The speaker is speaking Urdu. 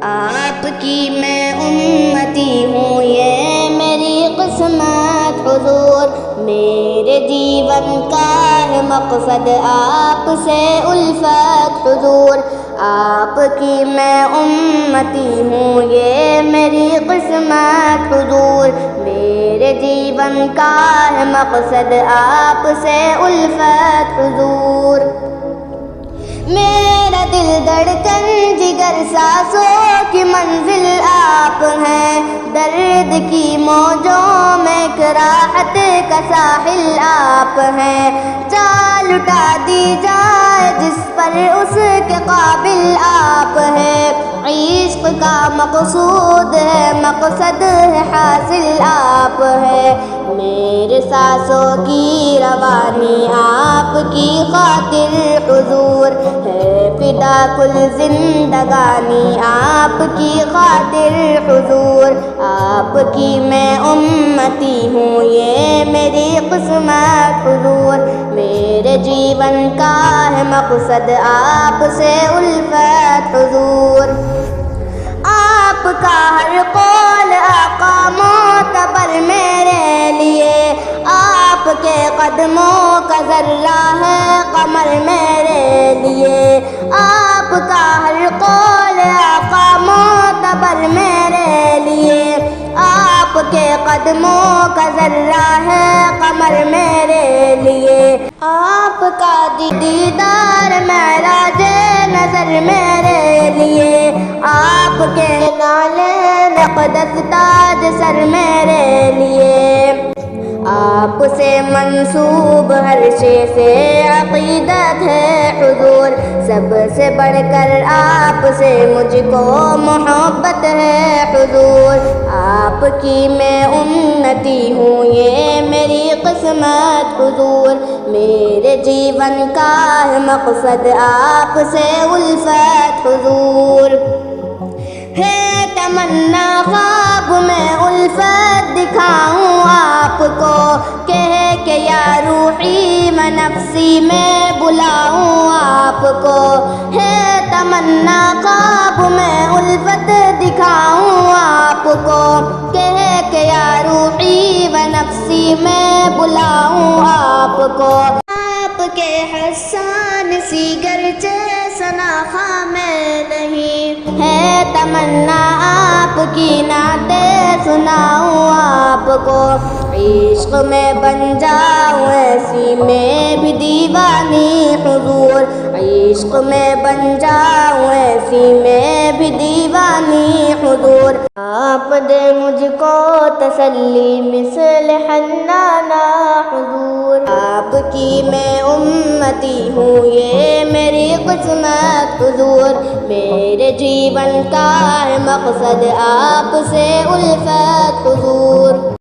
آپ کی میں امتی ہوں، یہ میری قسمت حضور، میرے جیون کا ہے مقصد آپ سے الفت حضور، آپ کی میں امتی ہوں، یہ میری قسمت حضور، میرے جیون کا ہے مقصد آپ سے الفت حضور، میرا دل دھڑکن جگر سانسوں کی منزل آپ ہیں، درد کی موجوں میں راحت کا ساحل آپ ہیں، چال اٹھا دی جائے جس پر اس کے قابل آپ ہیں، عشق کا مقصود ہے مقصد ہے حاصل آپ ہے، میرے سانسوں کی روانی آپ کی خاطر حضور ہے، فدا کل زندگانی آپ کی خاطر حضور، آپ کی میں امتی ہوں، یہ میری قسمت حضور، میرے جیون کا ہے مقصد آپ سے الفت حضور، آپ کا ہر قول آقا معتبر میرے لیے، آپ کے قدموں کا ذرہ ہے قمر میرے لیے، آپ کا ہر قول آقا معتبر میرے لیے، آپ کے قدموں کا ذرہ ہے قمر میرے لیے، آپ کا دیدار معراج نظر میرے لیے، آپ کے نالین اقدس تاج سر میرے لیے، آپ سے منسوب ہر شے سے عقیدت ہے حضور، سب سے بڑھ کر آپ سے مجھ کو محبت ہے حضور، آپ کی میں امتی ہوں، یہ میری قسمت حضور، میرے جیون کا ہے مقصد آپ سے الفت حضور، ہے تمنا خواب میں الفت دکھاؤں آپ کو، کہہ کہ یا روحی میں نفسی میں بلاؤں آپ کو، ہے تمنا خواب میں الفت دکھاؤں آپ کو، کہہ کہ یا روحی و نفسی میں بلاؤں آپ کو، آپ کے حسان سی گرچہ شناخت میں نہیں، ہے تمنا آپ کی نعتیں سناؤں آپ کو، عشق میں بن جاؤں ایسی میں بھی دیوانی حضور، عشق میں بن جاؤں ایسی میں بھی دیوانی حضور، آپ دے مجھ کو تسلی مثل حنانہ حضور، آپ کی میں امتی ہوں، یہ میری قسمت حضور، میرے جیون کا ہے مقصد آپ سے الفت حضور۔